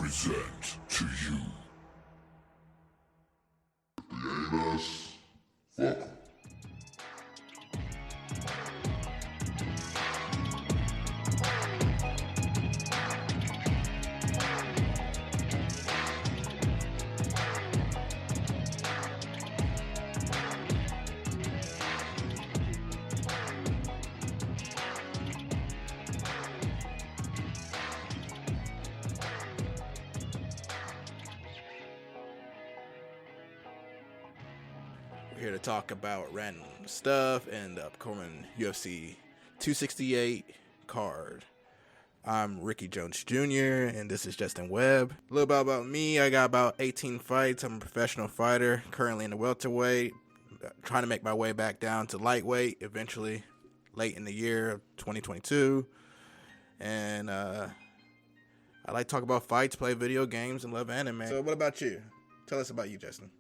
present to you. If they ain't us, fuck 'em. Here to talk about random stuff and the upcoming UFC 268 card. I'm Ricky Jones Jr. and this is Justin Webb. A little bit about me. I got about 18 fights. I'm a professional fighter, currently in the welterweight, trying to make my way back down to lightweight eventually late in the year of 2022. And I like to talk about fights, play video games, and love anime. So what about you? Tell us about you, Justin.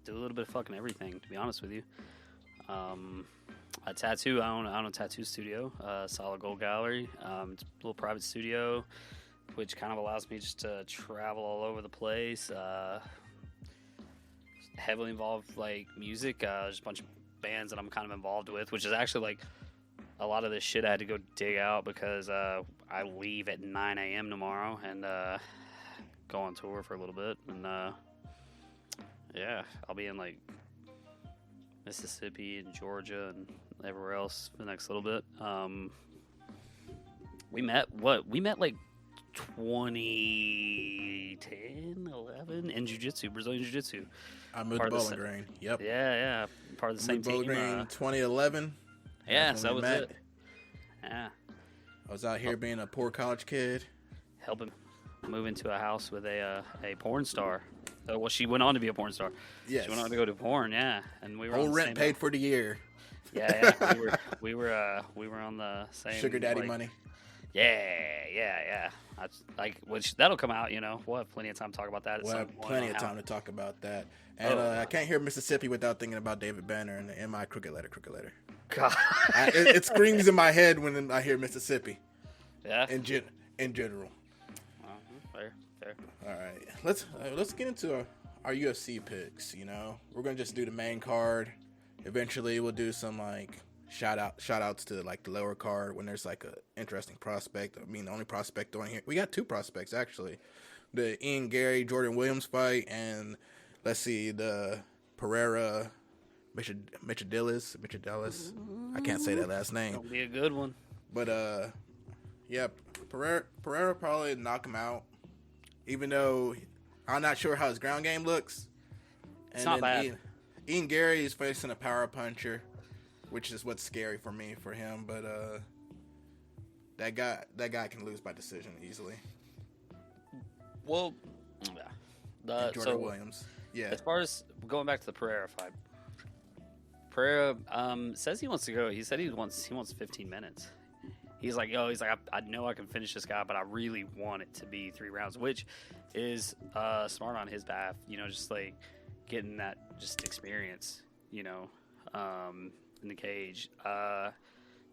Do a little bit of fucking everything, to be honest with you. A tattoo. I own a tattoo studio, Solid Gold Gallery. It's a little private studio, which kind of allows me just to travel all over the place. Heavily involved like music. There's a bunch of bands that I'm kind of involved with, which is actually like a lot of this shit I had to go dig out because I leave at 9 a.m. tomorrow and go on tour for a little bit and. Yeah, I'll be in like Mississippi and Georgia and everywhere else for the next little bit. We met like 2010, 11 in jiu-jitsu, Brazilian jiu-jitsu. I moved to Bowling Green. Yep. Yeah. Part of the same Bowling team. Green 2011. Yeah, so that was met. it. Yeah. I was out here being a poor college kid. Helping move into a house with a porn star. Well, she went on to be a porn star. Yes. She went on to go to porn, yeah. And we were Whole on the rent same paid for the year. Yeah. We were on the same Sugar daddy money. Yeah. Which that'll come out, We'll have plenty of time to talk about that. We'll have plenty of time to talk about that. And I can't hear Mississippi without thinking about David Banner and the M.I. Crooked Letter. God. It screams in my head when I hear Mississippi. Yeah. In general. Fair. All right, let's get into our UFC picks. We're gonna just do the main card. Eventually, we'll do some like shout outs to like the lower card when there's like a interesting prospect. I mean, the only prospect on here, we got two prospects actually, the Ian Gary Jordan Williams fight, and let's see the Pereira Michadilis. I can't say that last name. It'll be a good one. But yeah, Pereira probably knock him out. Even though I'm not sure how his ground game looks. It's not bad. Ian Gary is facing a power puncher, which is what's scary for him. But that guy can lose by decision easily. Well, yeah. Jordan Williams. Yeah. As far as going back to the Pereira fight, Pereira says he wants to go. He said he wants 15 minutes. He's like, I know I can finish this guy, but I really want it to be 3 rounds, which is smart on his behalf. Just like getting that just experience, in the cage.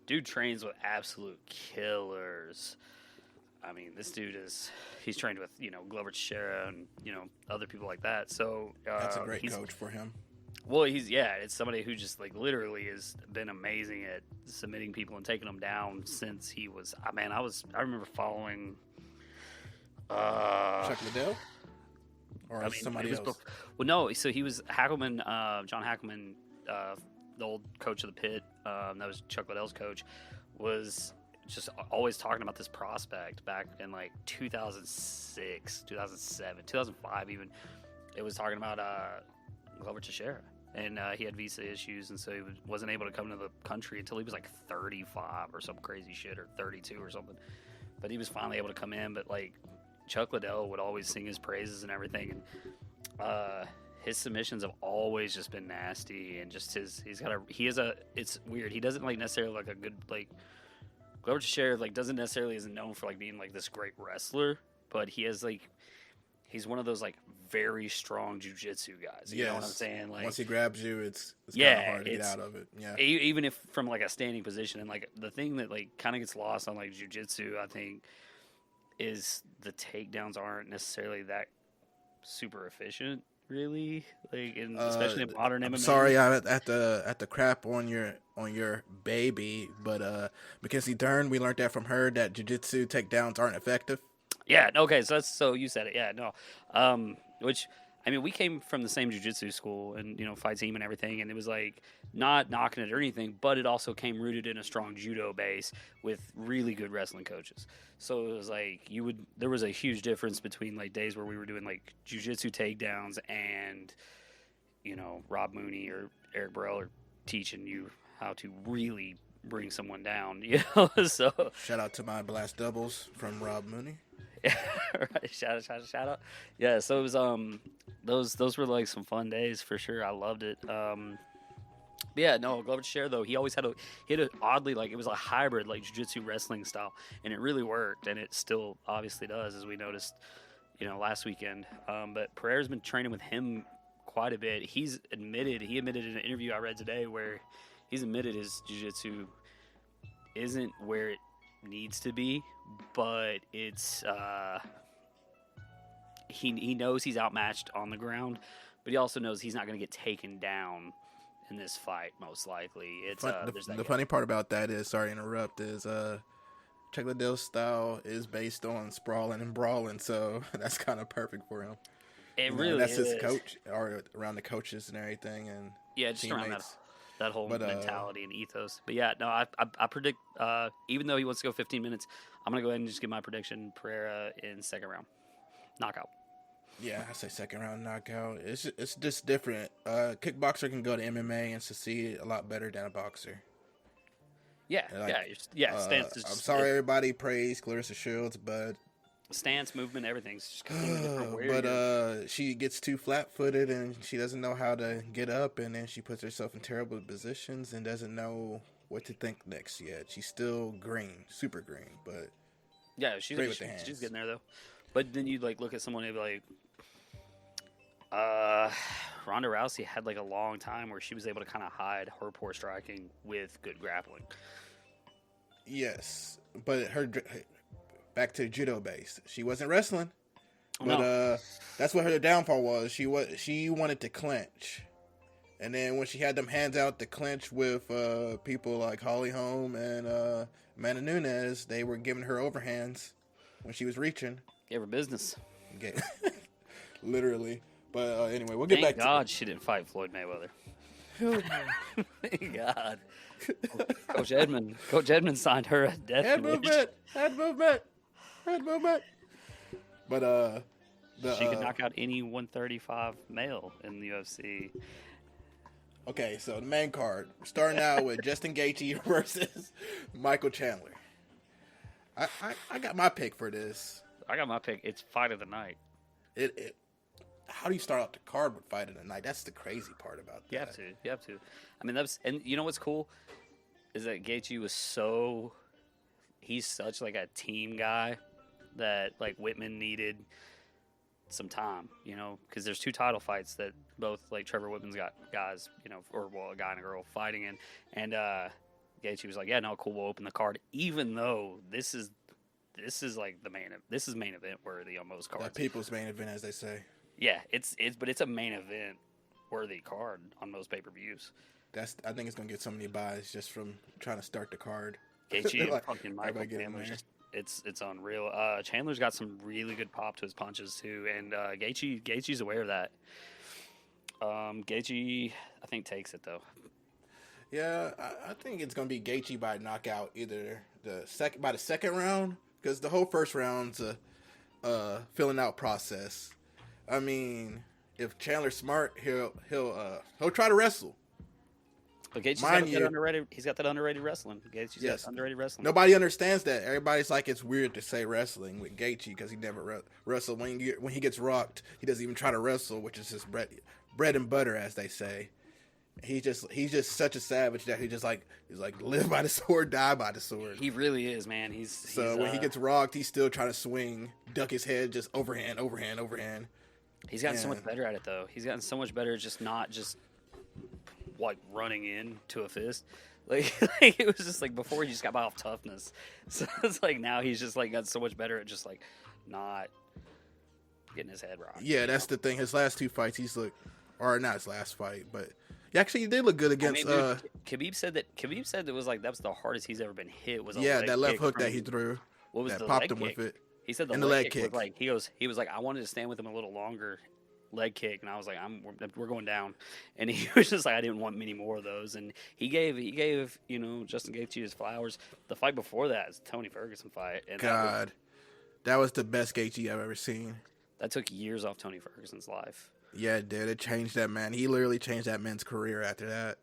Dude trains with absolute killers. I mean, this dude he's trained with, Glover Teixeira and, other people like that. So that's a great coach for him. Well, it's somebody who just like literally has been amazing at submitting people and taking them down since he was. I remember following. Chuck Liddell, or somebody else. Well, no. So he was Hackelman, John Hackelman, the old coach of the Pit. That was Chuck Liddell's coach. Was just always talking about this prospect back in like 2006, 2007, 2005 even. It was talking about Glover Teixeira. And he had visa issues, and so he wasn't able to come to the country until he was like 35 or some crazy shit, or 32 or something. But he was finally able to come in. But like Chuck Liddell would always sing his praises and everything, and his submissions have always just been nasty. And just it's weird. He doesn't like necessarily like a good like Glover Teixeira like doesn't necessarily isn't known for like being like this great wrestler, but he has like he's one of those like very strong jiu-jitsu guys. You know what I'm saying? Like once he grabs you, it's kind of hard to get out of it. Yeah. Even if from like a standing position, and like the thing that like kind of gets lost on like jiu-jitsu, I think, is the takedowns aren't necessarily that super efficient, really. Like, especially in modern MMA. I'm sorry, I at the crap on your baby, but Mackenzie Dern, we learned that from her that jiu-jitsu takedowns aren't effective. Yeah. Okay. So you said it. Yeah. No. Which, I mean, we came from the same jiu-jitsu school and, fight team and everything. And it was like not knocking it or anything, but it also came rooted in a strong judo base with really good wrestling coaches. So it was like there was a huge difference between like days where we were doing like jiu-jitsu takedowns and, Rob Mooney or Eric Burrell are teaching you how to really bring someone down, So shout out to my blast doubles from Rob Mooney. Right, shout out. Yeah, so it was those were like some fun days for sure. I loved it. Yeah, no, Glover Share though, he always had a oddly, like, it was a hybrid like jiu-jitsu wrestling style, and it really worked, and it still obviously does, as we noticed, last weekend. But Pereira's been training with him quite a bit. He admitted in an interview I read today where he's admitted his jiu-jitsu isn't where it needs to be, but it's he knows he's outmatched on the ground, but he also knows he's not going to get taken down in this fight, most likely. It's the funny part about that is, sorry to interrupt, is Chuck Liddell's style is based on sprawling and brawling, so that's kind of perfect for him. It really that's is. His coach, or around the coaches and everything, and yeah, just teammates. Around that whole mentality and ethos. But yeah, no, I predict, even though he wants to go 15 minutes, I'm going to go ahead and just give my prediction, Pereira in second round. Knockout. Yeah, I say second round knockout. It's just different. Kickboxer can go to MMA and succeed a lot better than a boxer. Yeah, stance is I'm sorry everybody praised Clarissa Shields, but stance, movement, everything's just completely different. But she gets too flat-footed and she doesn't know how to get up, and then she puts herself in terrible positions and doesn't know what to think next yet. She's still green, super green, but yeah, she's getting there though. But then you like look at someone and be like, Ronda Rousey had like a long time where she was able to kind of hide her poor striking with good grappling. Yes, but her back to judo base. She wasn't wrestling, but no. That's what her downfall was. She wanted to clinch, and then when she had them hands out to clinch with people like Holly Holm and Amanda Nunes, they were giving her overhands when she was reaching. Gave her business. Literally. But anyway, we'll get Thank back God she didn't fight Floyd Mayweather. Thank God. Coach Edmond signed her a death Head movement. But she could knock out any 135 male in the UFC. Okay, so the main card, we're starting out with Justin Gaethje versus Michael Chandler. I got my pick for this. I got my pick. It's fight of the night. How do you start out the card with fight of the night? That's the crazy part about that. You have to. I mean, and you know what's cool is that Gaethje he's such like a team guy that like Whitman needed some time, because there's two title fights that both like Trevor Whitman's got guys, a guy and a girl fighting in, and Gaethje was like, yeah, no, cool, we'll open the card, even though this is like this is main event worthy on most cards. That people's main event, as they say. Yeah, but it's a main event worthy card on most pay-per-views. I think it's gonna get so many buys just from trying to start the card. Gaethje and fucking Michael Chandler, it's unreal. Chandler's got some really good pop to his punches too, and Gaethje's aware of that. Gaethje, I think, takes it though. Yeah, I think it's gonna be Gaethje by knockout, either by the second round, because the whole first round's a filling out process. I mean, if Chandler's smart, he'll try to wrestle. But Gaethje's got that underrated. He's got that underrated wrestling. Gaethje's got underrated wrestling. Nobody understands that. Everybody's like, it's weird to say wrestling with Gaethje because he never wrestled. When he gets rocked, he doesn't even try to wrestle, which is his bread and butter, as they say. He's just such a savage that he's like live by the sword, die by the sword. He really is, man. When he gets rocked, he's still trying to swing duck his head, just overhand, overhand, overhand. He's gotten so much better at it, though. He's gotten so much better at just not just like running in to a fist. Like it was just like before he just got by off toughness. So it's like now he's just like got so much better at just like not getting his head rocked. Yeah, that's the thing. His last 2 fights, he's or not his last fight, but he did look good against. Khabib said that was like that was the hardest he's ever been hit. Was that left hook that he threw. What was that the popped leg him kick? with it? He said the leg kick was like he was like I wanted to stand with him a little longer. Leg kick, and I was like, we're going down, and he was just like, I didn't want many more of those, and he gave Justin Gaethje his flowers. The fight before that is the Tony Ferguson fight, and that was the best Gaethje I've ever seen. That took years off Tony Ferguson's life. Yeah, it did. It changed that man. He literally changed that man's career after that.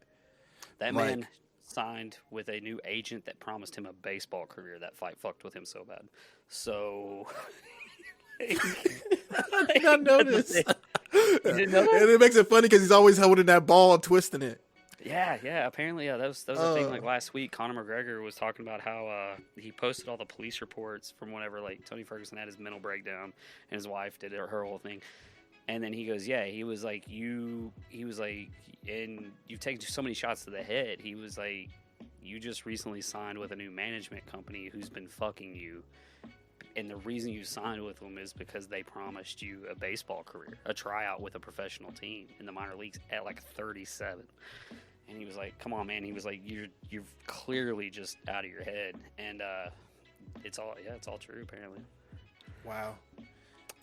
That man signed with a new agent that promised him a baseball career. That fight fucked with him so bad. So I did not notice. You didn't know that? And it makes it funny because he's always holding that ball and twisting it. Yeah. Apparently, that was a thing. Like last week, Conor McGregor was talking about how he posted all the police reports from whenever like Tony Ferguson had his mental breakdown and his wife did her whole thing. And then he goes, yeah, he was like, and you've taken so many shots to the head. He was like, you just recently signed with a new management company who's been fucking you. And the reason you signed with them is because they promised you a baseball career, a tryout with a professional team in the minor leagues at like 37. And he was like, come on, man. He was like, you're clearly just out of your head. And it's all true, apparently. Wow.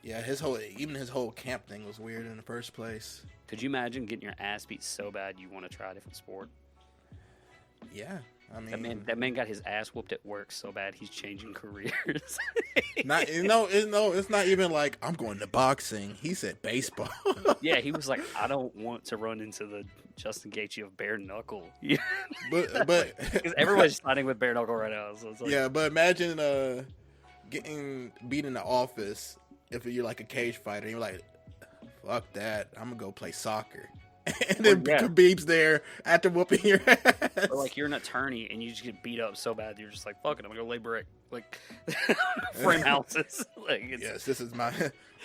Yeah, his whole camp thing was weird in the first place. Could you imagine getting your ass beat so bad you want to try a different sport? Yeah. I mean, that man got his ass whooped at work so bad he's changing careers. It's not even like I'm going to boxing. He said baseball. Yeah, he was like, I don't want to run into the Justin Gaethje of bare knuckle. but because everybody's signing with bare knuckle right now. So it's like, yeah, but imagine getting beat in the office if you're like a cage fighter. And you're like, fuck that. I'm gonna go play soccer. And then Khabib's there after whooping your ass. Or like you're an attorney and you just get beat up so bad you're just like, fuck it, I'm gonna go lay brick, like frame houses. Yes, this is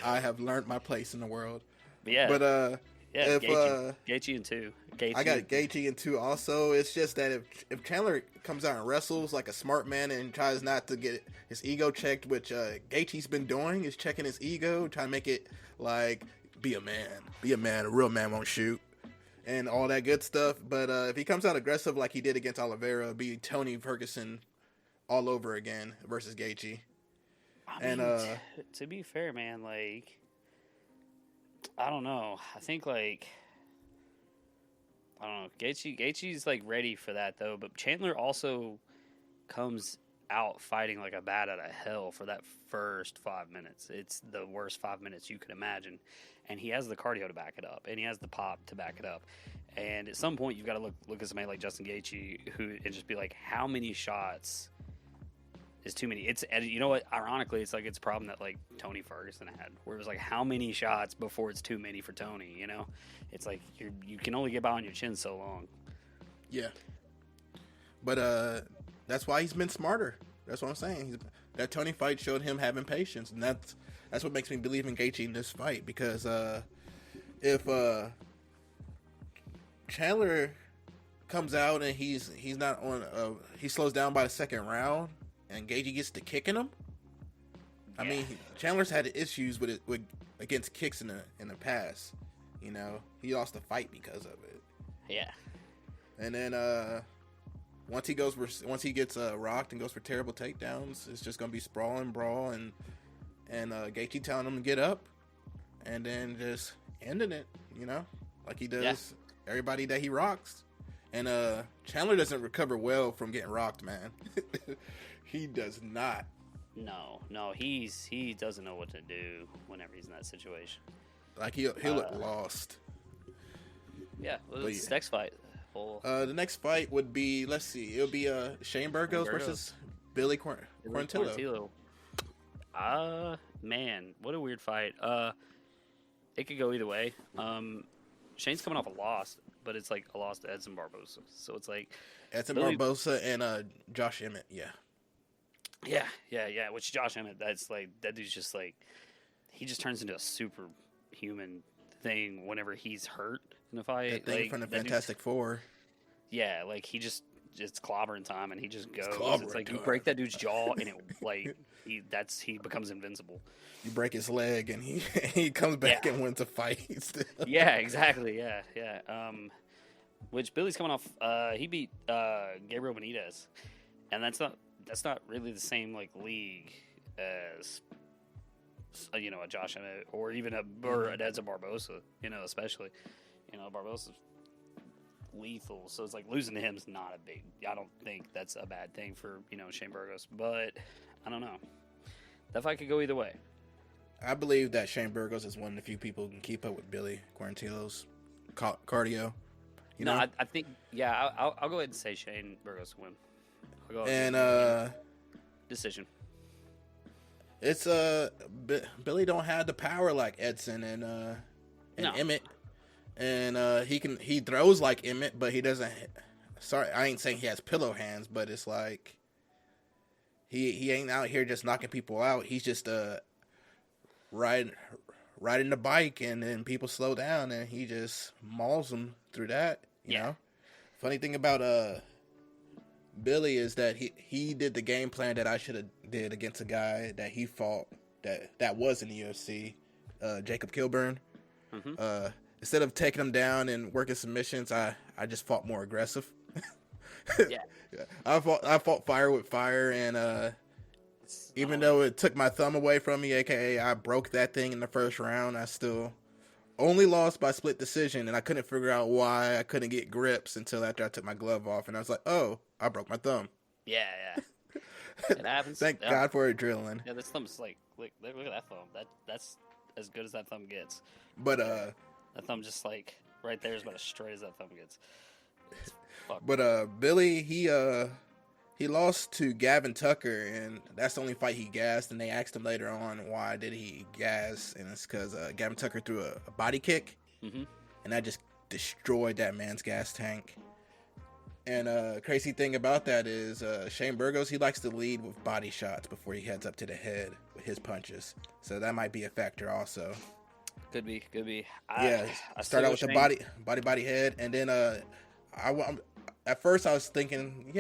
I have learned my place in the world. Yeah, but if Gaethje in 2, I got Gaethje in 2 also. It's just that if Chandler comes out and wrestles like a smart man and tries not to get his ego checked, which Gaethje's been doing, is checking his ego, trying to make it like be a man, a real man won't shoot. And all that good stuff. But if he comes out aggressive like he did against Oliveira, it'll be Tony Ferguson all over again versus Gaethje. I mean, to be fair, man, like, I don't know. I think, like, I don't know. Gaethje's, like, ready for that, though. But Chandler also comes out fighting like a bat out of hell for that first 5 minutes. It's the worst 5 minutes you could imagine. And he has the cardio to back it up, and he has the pop to back it up. And at some point, you've got to look at somebody like Justin Gaethje and just be like, how many shots is too many? It's, you know what? Ironically, it's like it's a problem that like Tony Ferguson had, where it was like, how many shots before it's too many for Tony? You know, it's like you can only get by on your chin so long. Yeah, but that's why he's been smarter. That's what I'm saying. That Tony fight showed him having patience, and that's what makes me believe in Gaethje in this fight. Because if Chandler comes out and he's not on, he slows down by the second round, and Gaethje gets to kicking him. I mean, Chandler's had issues with against kicks in the past. You know, he lost the fight because of it. Yeah. And then once he gets rocked and goes for terrible takedowns, it's just gonna be sprawling brawl and Gaethje telling him to get up, and then just ending it, you know, like he does everybody that he rocks. And Chandler doesn't recover well from getting rocked, man. He does not. No, he doesn't know what to do whenever he's in that situation. Like he'll look lost. Yeah, this next fight. The next fight would be, let's see, it'll be Shane Burgos versus Billy Quarantillo. Man, what a weird fight. It could go either way. Shane's coming off a loss, but it's like a loss to Edson Barboza. So it's like Edson Barboza and Josh Emmett, yeah. Yeah. Which Josh Emmett, that's like that dude's just like he just turns into a superhuman thing whenever he's hurt in a fight. That thing Like from the that dude's- Fantastic Four. Yeah, like he just it's clobbering time and he just goes. It's clobbering like you time. break that dude's jaw and it like he becomes invincible. You break his leg and he comes back and wins a fight. Still. Yeah, exactly. Yeah. Which Billy's coming off. He beat Gabriel Benitez, and that's not really the same like league as a Josh Emmett or even a Edson Barbosa. Especially Barbosa's lethal, so it's like losing to him is not a big. I don't think that's a bad thing for Shane Burgos, but I don't know. That fight could go either way. I believe that Shane Burgos is one of the few people who can keep up with Billy Quarantillo's cardio. You know? I think I'll go ahead and say Shane Burgos will win. I'll go ahead And decision. it's Billy don't have the power like Edson and No. Emmett, and he throws like Emmett, but he doesn't. Sorry, I ain't saying he has pillow hands, but it's like he ain't out here just knocking people out. He's just riding the bike, and then people slow down, and he just mauls them through that. You know, funny thing about Billy is that he did the game plan that I should have did against a guy that he fought that was in the UFC, Jacob Kilburn. Mm-hmm. Instead of taking him down and working submissions, I just fought more aggressive. Yeah. I fought fire with fire, and even though it took my thumb away from me, aka I broke that thing in the first round, I still only lost by split decision, and I couldn't figure out why I couldn't get grips until after I took my glove off, and I was like, oh, I broke my thumb. Yeah. It happens. Thank God for adrenaline. Yeah, this thumb's like look at that thumb. That's as good as that thumb gets. But That thumb just like right there is about as straight as that thumb gets. Billy, he lost to Gavin Tucker, and that's the only fight he gassed. And they asked him later on why did he gas, and it's because Gavin Tucker threw a body kick, and that just destroyed that man's gas tank. And crazy thing about that is Shane Burgos, he likes to lead with body shots before he heads up to the head with his punches, so that might be a factor also. Could be. I start out with the body head, and then at first I was thinking,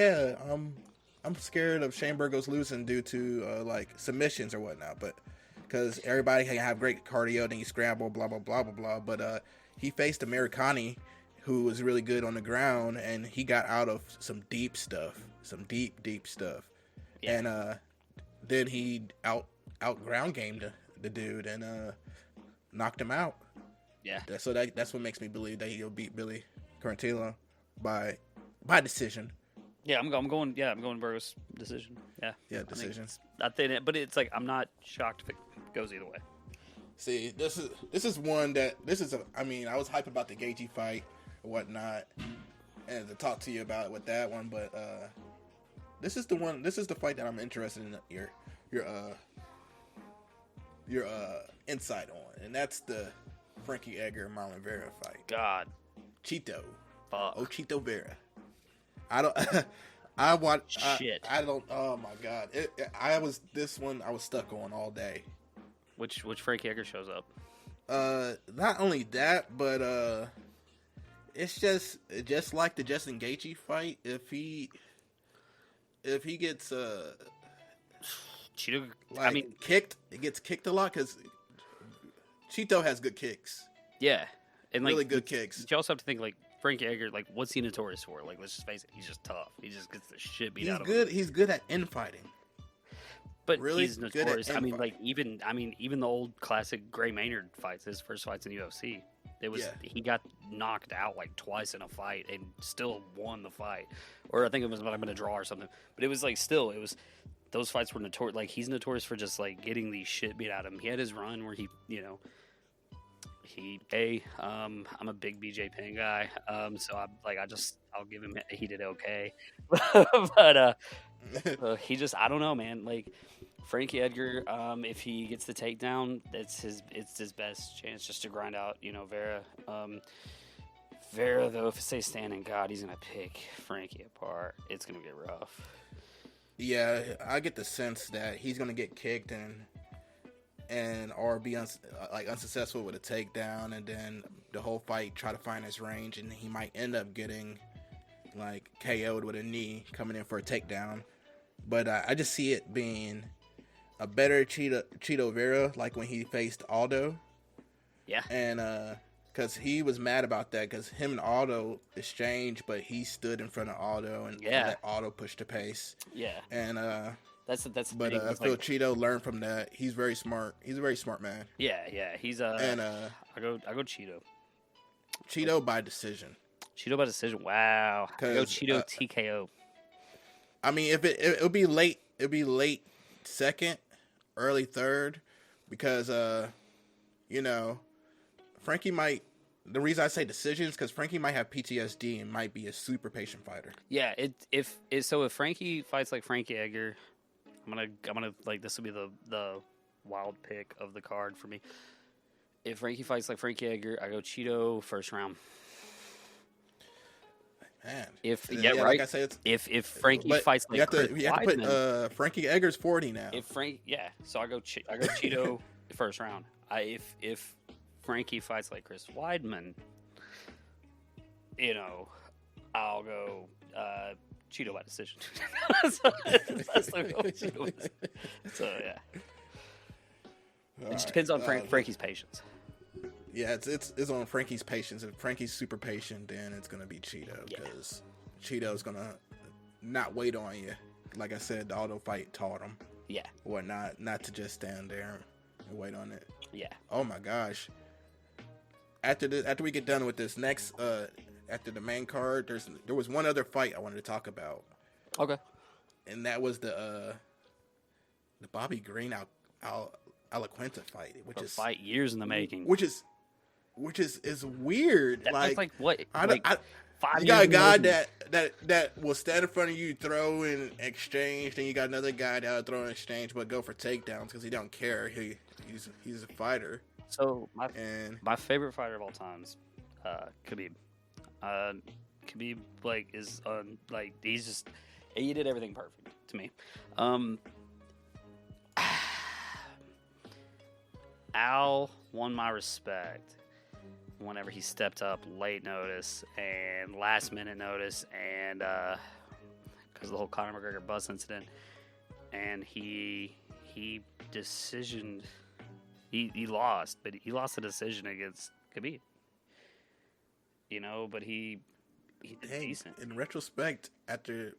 I'm scared of Shane Burgos losing due to like submissions or whatnot, but because everybody can have great cardio, then you scramble, blah blah blah blah blah. But he faced Americani, who was really good on the ground, and he got out of some deep stuff. Yeah. And then he out ground gamed the dude and knocked him out. Yeah. So that's what makes me believe that he'll beat Billy Quarantillo by decision. Yeah, I'm going Burgos decision. Yeah. Yeah, decision. I think but it's like I'm not shocked if it goes either way. See, this is one that I was hyped about the Gaethje fight or whatnot, and to talk to you about with that one, but this is the fight that I'm interested in your insight on, and that's the Frankie Edgar Marlon Vera fight. God, Chito. fuck. Oh, Chito Vera. I don't. I want. Shit. I don't. Oh my God. I was stuck on all day. Which Frankie Edgar shows up? Not only that, but it's just like the Justin Gaethje fight. If he gets Cheeto, kicked, it gets kicked a lot because Chito has good kicks. Yeah, and really good kicks. You also have to think like Frankie Edgar, like what's he notorious for? Like let's just face it, he's just tough. He just gets the shit beat out of him. He's good at infighting. But really he's notorious. Even the old classic Gray Maynard fights, his first fights in the UFC, he got knocked out like twice in a fight and still won the fight. Or I think it was I'm gonna draw or something. But it was like those fights were notorious. Like he's notorious for just like getting the shit beat out of him. He had his run where I'm a big BJ Penn guy, so I'll give him he did okay, but he just I don't know, man. Like Frankie Edgar, if he gets the takedown, it's his best chance just to grind out Vera. Vera though, if it stays standing, God, he's gonna pick Frankie apart. It's gonna get rough. Yeah, I get the sense that he's gonna get kicked and or be unsuccessful with a takedown, and then the whole fight try to find his range, and he might end up getting like KO'd with a knee coming in for a takedown. But I just see it being a better Cheeto Vera, like when he faced Aldo. Yeah. And because he was mad about that, because him and Aldo exchanged, but he stood in front of Aldo and let Aldo push the pace. Yeah. And that's but thing. I feel Cheeto learned from that. He's very smart. He's a very smart man. Yeah. He's and I go Cheeto. Cheeto by decision. Cheeto by decision. Wow. I go Cheeto TKO. I mean, if it'll be late, second, early third, because Frankie might. The reason I say decisions because Frankie might have PTSD and might be a super patient fighter. Yeah. If Frankie fights like Frankie Edgar, I'm gonna like this will be the wild pick of the card for me. If Frankie fights like Frankie Edgar, I go Cheeto first round. Man, right. Like I said, if Frankie fights like you have to put Frankie Edgar's 40 now. So I go Cheeto first round. If Frankie fights like Chris Weidman, I'll go Cheeto by decision. So yeah, it just depends on Frankie's patience. Yeah, it's on Frankie's patience. If Frankie's super patient, then it's gonna be Cheeto because Cheeto's gonna not wait on you. Like I said, the auto fight taught him. Yeah. Whatnot, not to just stand there and wait on it. Yeah. Oh my gosh. After we get done with this next, after the main card, there was one other fight I wanted to talk about. Okay. And that was the Bobby Green Alaquenta fight, which is fight years in the making. Which is weird. That's like what? You got a guy that will stand in front of you, throw in exchange, then you got another guy that'll throw in exchange, but go for takedowns because he don't care. He's a fighter. So my favorite fighter of all times, Khabib. Khabib he did everything perfect to me. Al won my respect whenever he stepped up late notice and last minute notice, and because of the whole Conor McGregor bus incident, and he decisioned. He lost, but he lost the decision against Khabib. But he did decent. In retrospect, after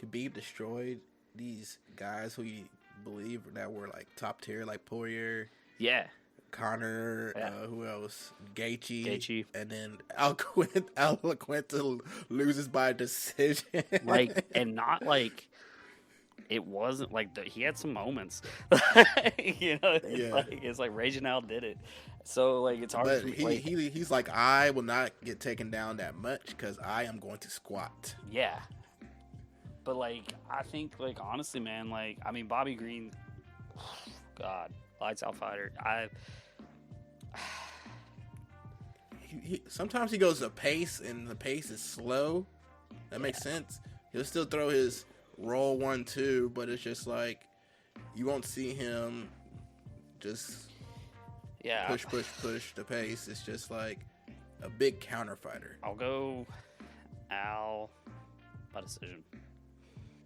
Khabib destroyed these guys who he believed that were like top tier, like Poirier. Yeah. Connor, who else? Gaethje. And then Alaquenta loses by decision. It wasn't like he had some moments. It's like Raging Al did it. So it's hard. But he's like, I will not get taken down that much because I am going to squat. Yeah. But I think honestly, man, Bobby Green, God, lights out fighter. Sometimes he goes a pace and the pace is slow. That makes sense. He'll still throw his roll 1-2, but it's just you won't see him just push the pace. It's just a big counter fighter. I'll go Al by decision.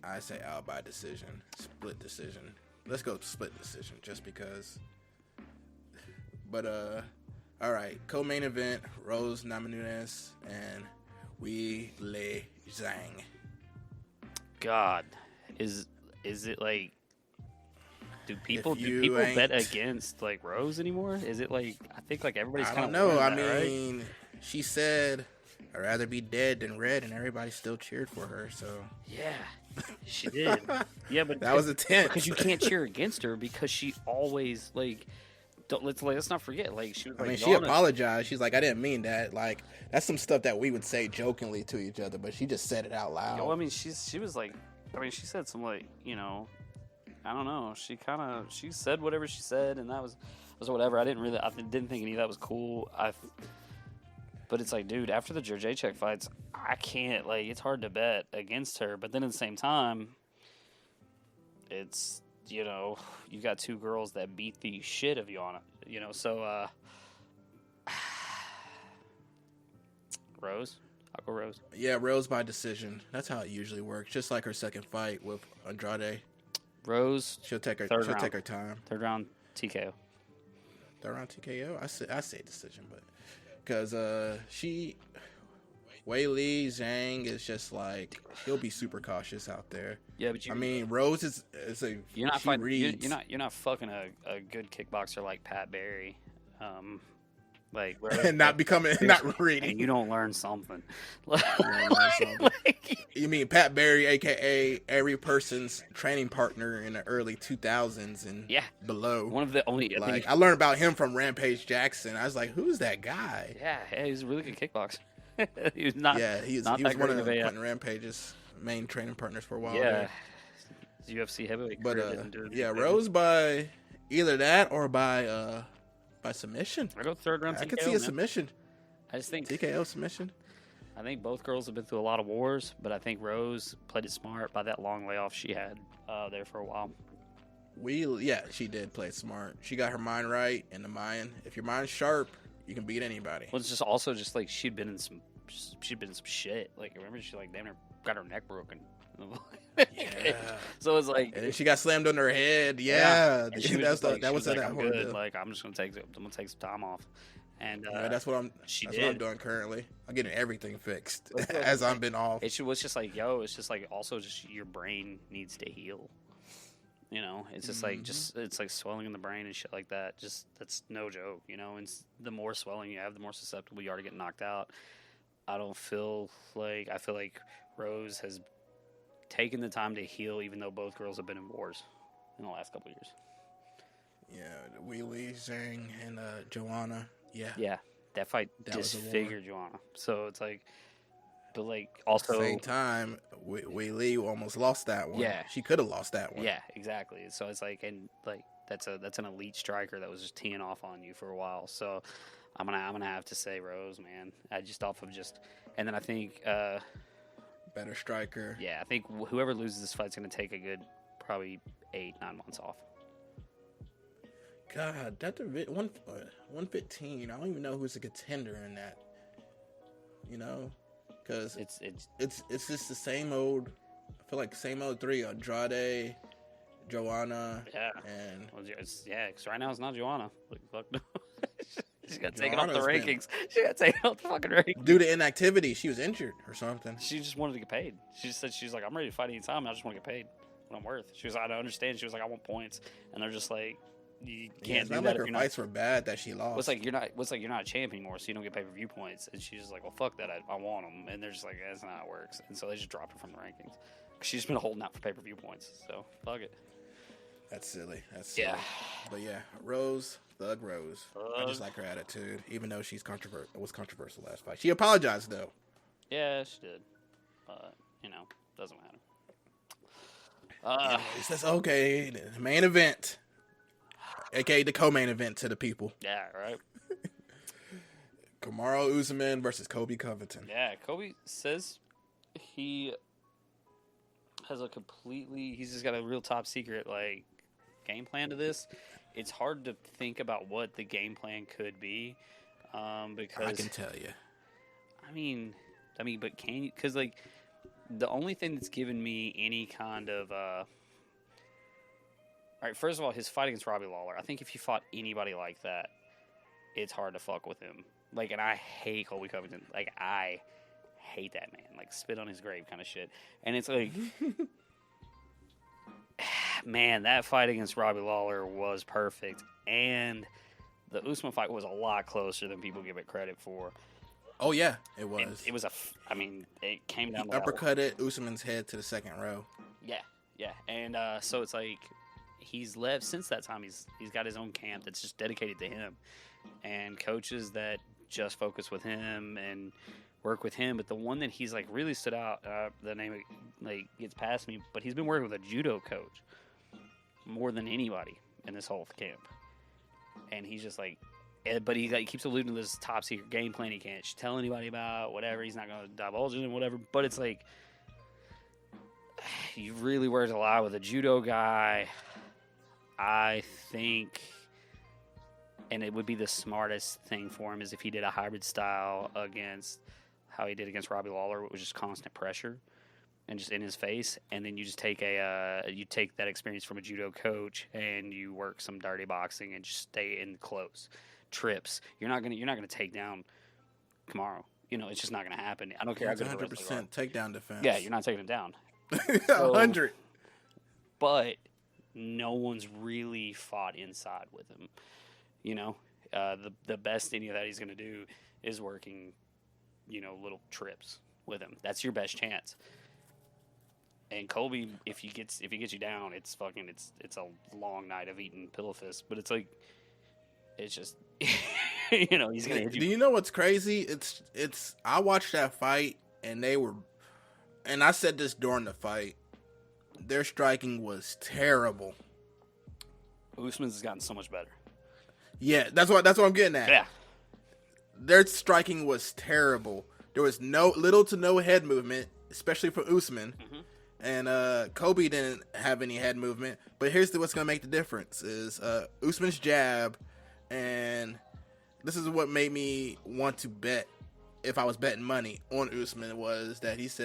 I say Al by decision. Split decision. Let's go split decision just because. But all right, co-main event: Rose Namajunas and Weili Zhang. God, is it do people bet against Rose anymore? Is it I think everybody's kind of. I don't know. I mean, right? She said, "I'd rather be dead than red," and everybody still cheered for her. So yeah, she did. Yeah, but that was intense because you can't cheer against her because she always let's not forget. She was she apologized. She's like, I didn't mean that. That's some stuff that we would say jokingly to each other, but she just said it out loud. I mean, she was she said some I don't know. She said whatever she said, and that was whatever. I didn't think any of that was cool. But it's dude, after the Jacek fights, I can't it's hard to bet against her. But then at the same time, it's, you know, you got two girls that beat the shit of Joanna, you know, so, Rose? I'll go Rose. Yeah, Rose by decision. That's how it usually works. Just like her second fight with Andrade. Rose. She'll take her time. Third round TKO. Third round TKO? I say decision, but because Wei Li Zhang is just like, he'll be super cautious out there. Yeah, but I mean, Rose is a you're not she fighting, reads. you're not fucking a good kickboxer like Pat Barry. Like and not reading. And you don't learn something. You mean Pat Barry, aka every person's training partner in the early 2000s and below. One of the only I learned about him from Rampage Jackson. I was like, who's that guy? Yeah, he's a really good kickboxer. He was not. Yeah, he was one of Quentin Rampage's main training partners for a while. Yeah, his UFC heavyweight career didn't do it. Rose by either that or by submission. I go third round TKO. I could see a submission. I just think TKO submission. I think both girls have been through a lot of wars, but I think Rose played it smart by that long layoff she had there for a while. She did play smart. She got her mind right, and if your mind's sharp, you can beat anybody. Well, it's just also just like she'd been in some shit. Like, remember she like damn near got her neck broken. Yeah. So it's like, and she got slammed on her head. Yeah. And she was that was I'm good. Like, I'm just gonna take some time off. And that's what I'm doing currently. I'm getting everything fixed as I've been off. It was just like, it's just like also just your brain needs to heal. You know, it's just like it's like swelling in the brain and shit like that. Just that's no joke. You know, and the more swelling you have, the more susceptible you are to get knocked out. I feel like Rose has taken the time to heal, even though both girls have been in wars in the last couple of years. Yeah, Wei Li Zhang and Joanna. Yeah, that fight disfigured Joanna. So it's like, but like also at the same time, Wei Li almost lost that one. Yeah, she could have lost that one. Yeah, exactly. So it's like, and like that's an elite striker that was just teeing off on you for a while. So I'm gonna have to say Rose, man. I just off of and then I think better striker. Yeah, I think whoever loses this fight's gonna take a good probably 8-9 months off. God, that 115. I don't even know who's a contender in that. You know, because it's just the same old. I feel like same old three: Andrade, Joanna. Yeah. And because right now it's not Joanna. Like, fuck no. She got taken off the rankings. She got taken off the fucking rankings due to inactivity. She was injured or something. She just wanted to get paid. She just said she's like, I'm ready to fight anytime. I just want to get paid what I'm worth. She was like, I don't understand. She was like, I want points, and they're just like. You can't do that. Like her fights were bad that she lost. What's like you're not a champ anymore, so you don't get pay-per-view points. And she's just like, well, fuck that, I want them. And they're just like, that's not how it works. And so they just dropped her from the rankings. She's been holding out for pay-per-view points, so fuck it. That's silly. Yeah. But yeah, Rose, Thug Rose. I just like her attitude, even though she's was controversial last fight. She apologized though. Yeah, she did. But doesn't matter. Anyways, that's okay. The main event. AKA the co-main event to the people. Yeah, right. Kamara Uzuman versus Colby Covington. Yeah, Colby says he has he's just got a real top secret like game plan to this. It's hard to think about what the game plan could be because I can tell you. I mean, but can you? Because like the only thing that's given me any kind of all right, first of all, his fight against Robbie Lawler. I think if you fought anybody like that, it's hard to fuck with him. Like, and I hate Colby Covington. Like, I hate that man. Like, spit on his grave kind of shit. And it's like, man, that fight against Robbie Lawler was perfect. And the Usman fight was a lot closer than people give it credit for. Oh, yeah, it was. And it was it came down to uppercutted Usman's head to the second row. Yeah. And so it's like, he's left since that time. He's got his own camp that's just dedicated to him, and coaches that just focus with him and work with him. But the one that he's like really stood out, the name like gets past me, but he's been working with a judo coach more than anybody in this whole camp, and he's just like, but he like keeps alluding to this top secret game plan he can't tell anybody about, whatever. He's not going to divulge it and whatever. But it's like, you really worked a lot with a judo guy. I think, and it would be the smartest thing for him is if he did a hybrid style against how he did against Robbie Lawler, which was just constant pressure and just in his face, and then you just take you take that experience from a judo coach and you work some dirty boxing and just stay in close trips. You're not gonna take down Kamara. It's just not gonna happen. I don't care how good 100% takedown defense. Yeah, you're not taking him down. 100. But no one's really fought inside with him. The best any of that he's gonna do is working, little trips with him. That's your best chance. And Colby, if he gets you down, it's a long night of eating pillow fists. But it's just he's gonna hit you. Do you know what's crazy? It's I watched that fight and I said this during the fight. Their striking was terrible. Usman's has gotten so much better. Yeah, that's what I'm getting at. Yeah. Their striking was terrible. There was little to no head movement, especially for Usman. Mm-hmm. And Kobe didn't have any head movement. But here's what's going to make the difference is Usman's jab, and this is what made me want to bet if I was betting money on Usman was that he's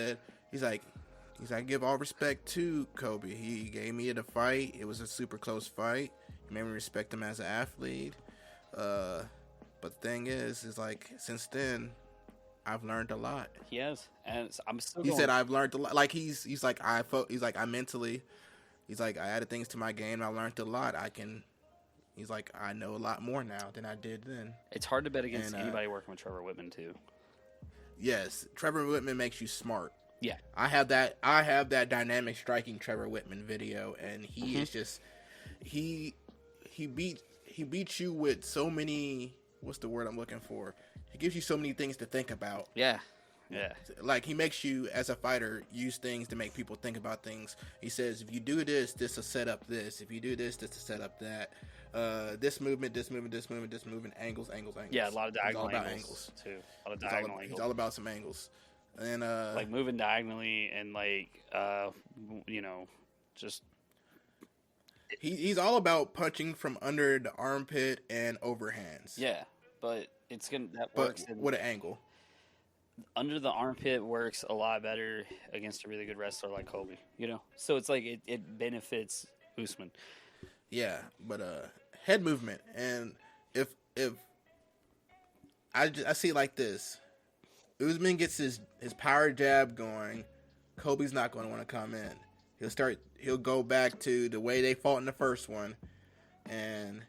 like, give all respect to Kobe. He gave me the fight. It was a super close fight. He made me respect him as an athlete. But the thing is since then, I've learned a lot. He has, and I'm still. He said I've learned a lot. Like I mentally, I added things to my game. I learned a lot. I know a lot more now than I did then. It's hard to bet against anybody working with Trevor Whitman too. Yes, Trevor Whitman makes you smart. Yeah, I have that dynamic striking Trevor Whitman video, and he is just he beats you with so many. What's the word I'm looking for? He gives you so many things to think about. Yeah. He makes you, as a fighter, use things to make people think about things. He says, if you do this will set up this. If you do this will set up that. This movement, angles. Yeah, a lot of diagonal angles, too. A lot of diagonal angles. He's all about some angles. And moving diagonally and just. He's all about punching from under the armpit and overhands. Yeah, but works with an angle. Under the armpit works a lot better against a really good wrestler like Colby, So it's it benefits Usman. Yeah, but head movement, and if I see it like this, Usman gets his power jab going, Colby's not going to want to come in. He'll go back to the way they fought in the first one, and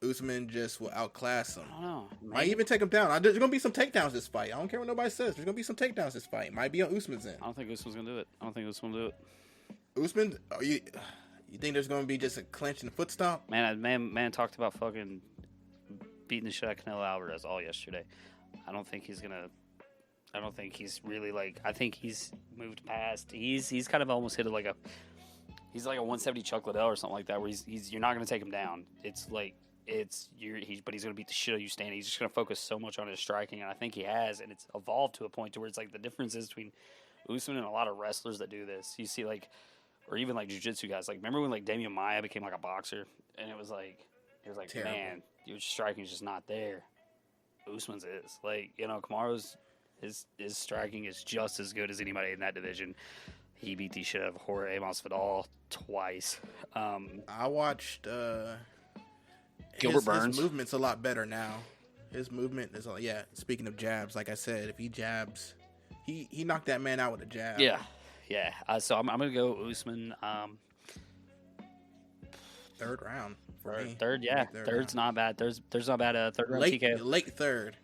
Usman just will outclass him. I don't know. Might even take him down. There's going to be some takedowns this fight. I don't care what nobody says. There's going to be some takedowns this fight. Might be on Usman's end. I don't think Usman's going to do it. Usman, you think there's going to be just a clinch and a foot stomp? Man talked about fucking beating the shit out of Canelo Alvarez all yesterday. I don't think he's really I think he's moved past. He's kind of almost hit he's like a 170 Chuck Liddell or something like that, where you're not going to take him down. But he's going to beat the shit out of you standing. He's just going to focus so much on his striking, and I think he has, and it's evolved to a point to where it's the difference is between Usman and a lot of wrestlers that do this. You see or even jiu-jitsu guys. Remember when Damian Maia became a boxer, and it was terrible. Man, your striking is just not there. Usman's is Kamara's. His striking is just as good as anybody in that division. He beat the shit out of Jorge Masvidal twice. I watched Gilbert Burns. His movement's a lot better now. His movement is speaking of jabs, like I said, if he jabs, he knocked that man out with a jab. Yeah. So I'm gonna go Usman. Third round for me. Third, yeah. Third's not bad. There's not bad. Third round TKO. Late third.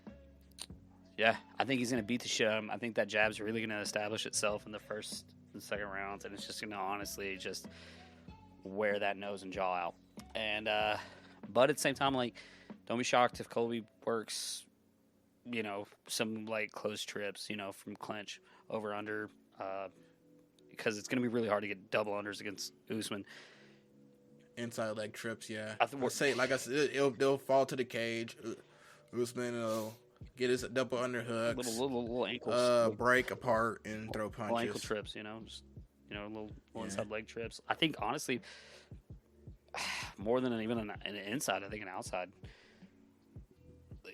Yeah, I think he's going to beat the shit out of him. I think that jab's really going to establish itself in the first and second rounds, and it's just going to honestly just wear that nose and jaw out. And but at the same time, don't be shocked if Colby works, some close trips, from clinch over under, because it's going to be really hard to get double unders against Usman. Inside leg trips, yeah. I said, they'll fall to the cage. Usman will get his double underhooks, little ankles, break apart and throw punches. Little ankle trips, just You know, little inside leg trips. I think honestly, more than even an inside, I think an outside.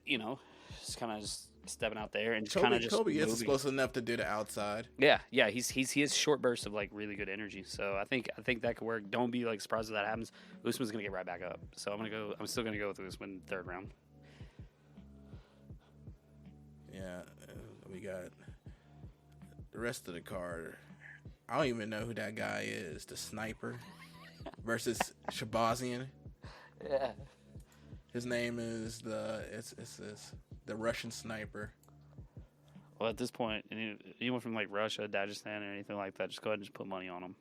You know, just kind of just stepping out there and just kind of just Kobe is moving. explosive enough to do the outside. Yeah, he has short bursts of like really good energy. So I think that could work. Don't be like surprised if that happens. Usman's gonna get right back up. So I'm still gonna go with Usman third round. Yeah, we got the rest of the card. I don't even know who that guy is. The sniper versus Shabazian. Yeah. His name is the Russian sniper. Well, at this point, anyone from like Russia, Dagestan, or anything like that, just go ahead and just put money on him.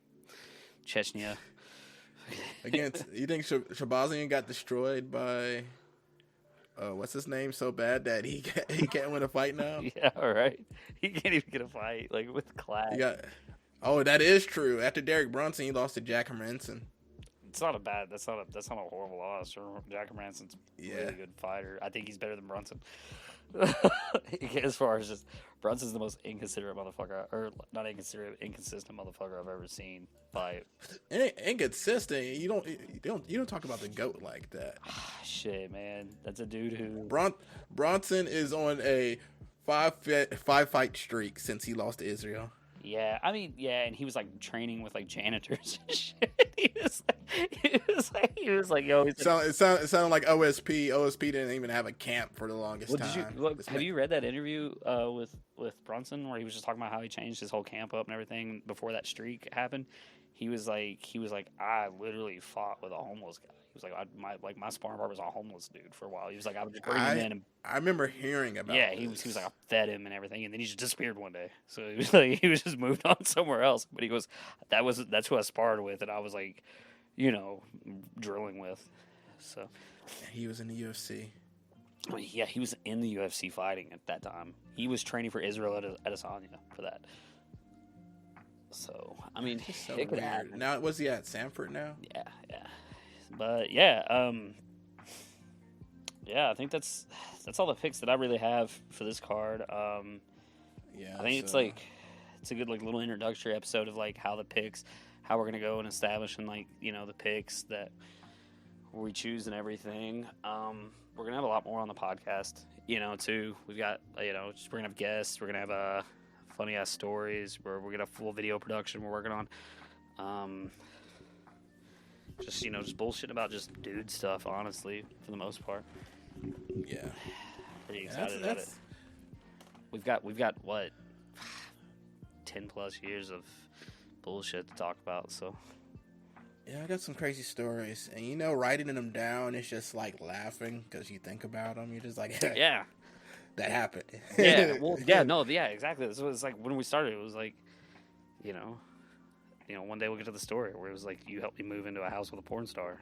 Chechnya. Again, you think Shabazian got destroyed by what's his name so bad that he can't win a fight now? Yeah, all right. He can't even get a fight like with class. That is true. After Derek Brunson, he lost to Jack Hermanson. It's not a bad. That's not a horrible loss. Jack Hermanson's a really good fighter. I think he's better than Brunson. As far as just Brunson's the most inconsiderate motherfucker, or not inconsiderate, inconsistent motherfucker I've ever seen fight. Inconsistent. You don't talk about the GOAT like that. Shit, man, that's a dude who Bronson is on a five fight streak since he lost to Israel. Yeah, I mean, and he was like training with like janitors and shit. He was like, yo. It sounded like OSP. OSP didn't even have a camp for the longest time. Have you read that interview with Brunson where he was just talking about how he changed his whole camp up and everything before that streak happened? He was like, I literally fought with a homeless guy. He was like, my sparring partner was a homeless dude for a while. He was like, I would just bring him in. And, I remember hearing about. Yeah, he was like, I fed him and everything, and then he just disappeared one day. So he was just moved on somewhere else. But he goes, that's who I sparred with, and I was like, drilling with. So he was in the UFC. I mean, yeah, he was in the UFC fighting at that time. He was training for Israel Adesanya for that. So I mean, so it could happen. Now, was he at Sanford now? Yeah. But yeah, I think that's all the picks that I really have for this card. I think it's a good like little introductory episode of like how we're gonna go and establish and like the picks that we choose and everything. We're gonna have a lot more on the podcast, too. We've got we're gonna have guests. We're gonna have funny ass stories. We're gonna have full video production we're working on. Just bullshit about just dude stuff, honestly, for the most part. Yeah. Pretty excited about it. We've got what 10 plus years of bullshit to talk about, so yeah, I got some crazy stories, and writing them down is just like laughing because you think about them. You're just like, yeah, that happened. Exactly. So it's like when we started, it was like, one day we'll get to the story where it was like you helped me move into a house with a porn star.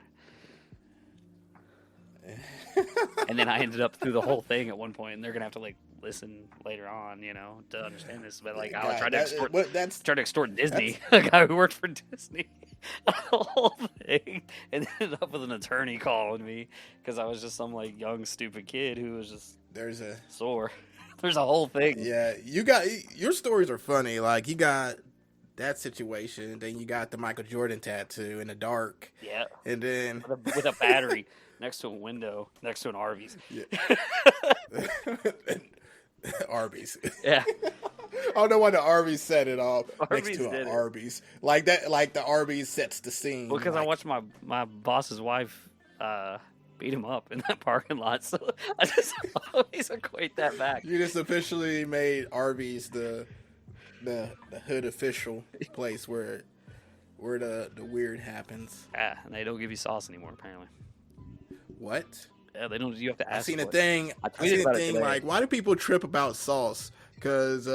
And then I ended up through the whole thing at one point, and they're gonna have to like listen later on, to understand this. But like, I tried to extort Disney, a guy who worked for Disney, the whole thing, and ended up with an attorney calling me because I was just some like young stupid kid who was just sore. There's a whole thing. Yeah, your stories are funny. Like you got that situation, then you got the Michael Jordan tattoo in the dark. Yeah, and then with a battery next to a window, next to an Arby's. Yeah. Arby's. Yeah. I don't know why the Arby's set it off Arby's next to an Arby's. Like that, like the Arby's sets the scene. Well, because I watched my boss's wife beat him up in that parking lot, so I just always equate that back. You just officially made Arby's the hood official place where the weird happens. Yeah, and they don't give you sauce anymore, apparently. What? Yeah, they don't. You have to ask. I seen a thing like, why do people trip about sauce? Because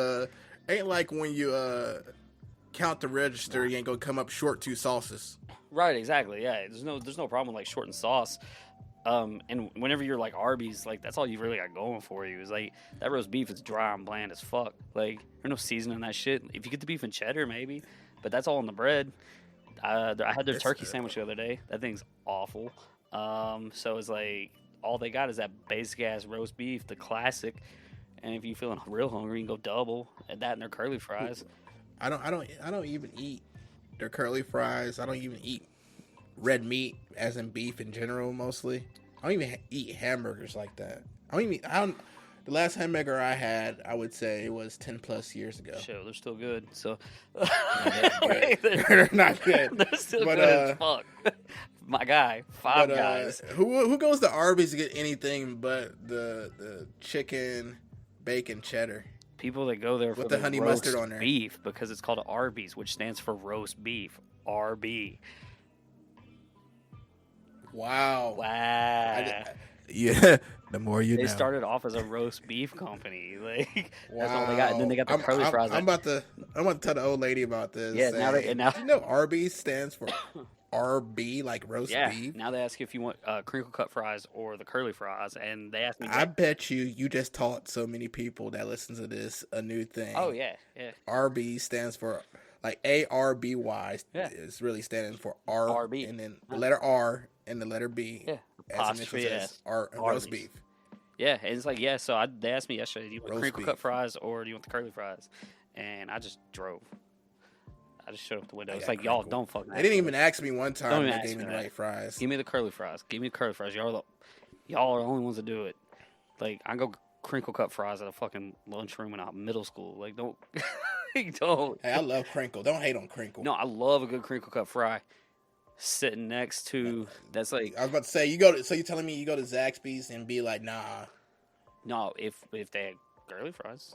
ain't like when you count the register, you ain't gonna come up short 2 sauces. Right, exactly. Yeah, there's no problem with like shorting sauce. And whenever you're like Arby's, like that's all you really got going for you is like that roast beef is dry and bland as fuck. Like there's no seasoning in that shit. If you get the beef and cheddar, maybe, but that's all on the bread. I had their turkey sandwich the other day. That thing's awful. So it's like all they got is that basic ass roast beef, the classic. And if you're feeling real hungry, you can go double at that and their curly fries. I don't even eat their curly fries. I don't even eat red meat, as in beef in general, mostly. I don't even eat hamburgers like that. The last hamburger I had, I would say, was 10 plus years ago. Shit, they're still good. So They're not good. They're still But, good as fuck. My guy, Five Guys. Who goes to Arby's to get anything but the chicken, bacon, cheddar? People that go there for With the honey roast mustard on there. beef, because it's called Arby's, which stands for roast beef. RB. Wow. Wow. Yeah, the more you They know. started off as a roast beef company. Like Wow. that's all they got, and then they got the curly fries. I'm about to tell the old lady about this. Yeah, now saying, now you know Arby's stands for RB, like roast beef. Now they ask you if you want crinkle cut fries or the curly fries, and they ask me. I bet you just taught so many people that listen to this a new thing. Oh yeah. RB stands for like ARBY. Yeah. It's really standing for R, RB. and then the letter R and the letter B. Yeah. As initials as roast beef. Yeah, and it's like So they asked me yesterday, do you want Roast crinkle beef. cut fries or do you want the curly fries? And I just drove. I just showed up the window. It's like, y'all don't fucking. They didn't even ask me one time Don't if even they ask gave me me the that. right fries. Give me the curly fries. Give me the curly fries. Y'all are the only ones that do it. Like I go crinkle cut fries at a fucking lunchroom in middle school. Like don't, don't. Hey, I love crinkle. Don't hate on crinkle. No, I love a good crinkle cut fry. Sitting next to that's like I was about to say so you're telling me you go to Zaxby's and be like, nah. no, if they had curly fries.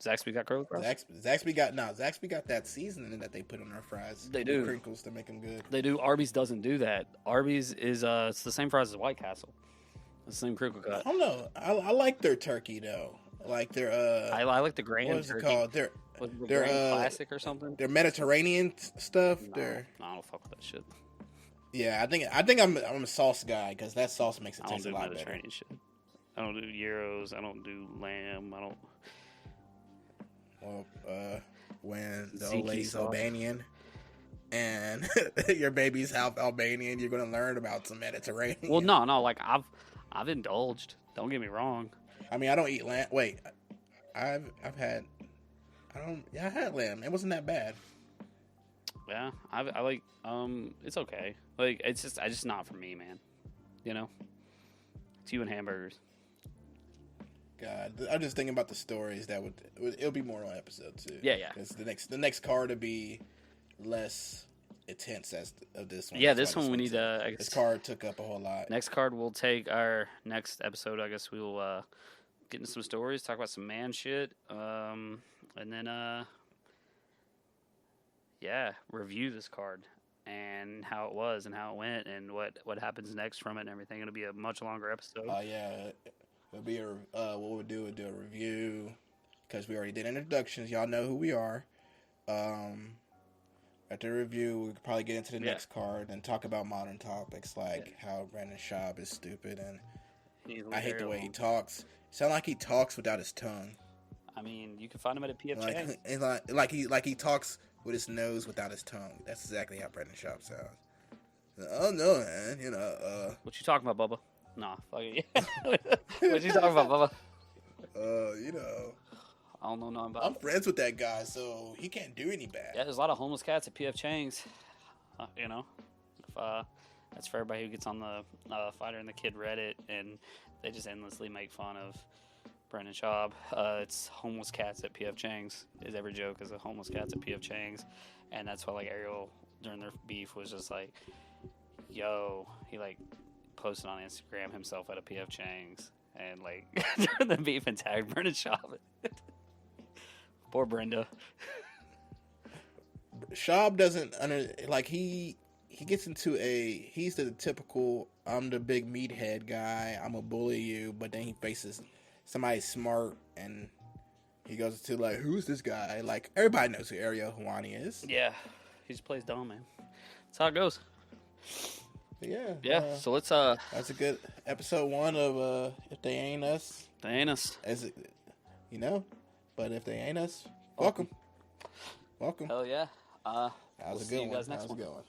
Zaxby got curly fries. Zaxby got that seasoning that they put on their fries. They do. Crinkles to make them good. They do. Arby's doesn't do that. Arby's is it's the same fries as White Castle. It's the same crinkle cut. I don't know. I like their turkey though. Like their I like the grand what is it turkey. called? Their Grand classic or something. Their Mediterranean stuff. No, Their I don't fuck with that shit. yeah. I think I'm a sauce guy because that sauce makes it I don't taste a do lot better. Mediterranean shit. I don't do gyros. I don't do lamb. I don't. Well, when the Ziki old lady's sauce. Albanian and your baby's half Albanian, you're gonna learn about some Mediterranean. Well, no. Like I've indulged. Don't get me wrong. I mean, I don't eat lamb. Wait, I had lamb. It wasn't that bad. Yeah, I like. It's okay. Like it's just not for me, man. You know, it's you and hamburgers. God, I'm just thinking about the stories that it'll be more on episode 2. Yeah. Because the next card to be less intense as of this one. Yeah, That's this why one we need one's- to. I This guess, card took up a whole lot. next card we'll take our next episode. I guess we will get into some stories, talk about some man shit, and then review this card and how it was and how it went and what happens next from it and everything. It'll be a much longer episode. Yeah, it'll be what we'll do is do a review because we already did introductions. Y'all know who we are. After the review, we could probably get into the next card and talk about modern topics like how Brandon Schaub is stupid and I hate the way he talks. Sound like he talks without his tongue. I mean, you can find him at a PF Chang's. Like he talks with his nose without his tongue. That's exactly how Brandon Schaub sounds. Oh no, man. What you talking about, Bubba? Nah, fuck it. What you talking about, Bubba? I don't know nothing about I'm it. friends with that guy, so he can't do any bad. Yeah, there's a lot of homeless cats at PF Chang's. That's for everybody who gets on the Fighter and the Kid Reddit, and they just endlessly make fun of Brandon Schaub. It's homeless cats at PF Chang's. Is every joke is a homeless cats at PF Chang's, and that's why like Ariel during their beef was just like, yo, he like posted on Instagram himself at a PF Chang's, and like during the beef and tagged Brandon Schaub. Poor Brenda. Schaub doesn't he gets into he's the typical I'm the big meathead guy, I'm gonna bully you, but then he faces somebody smart and he goes to like, who's this guy? Like everybody knows who Ariel Helwani is. Yeah, he just plays dumb, man. That's how it goes. Yeah. So let's that's a good episode 1 of If They Ain't Us. They ain't us. As it, but if they ain't us, welcome. Hell yeah. That was We'll a see good you one. guys next That was a one. good one.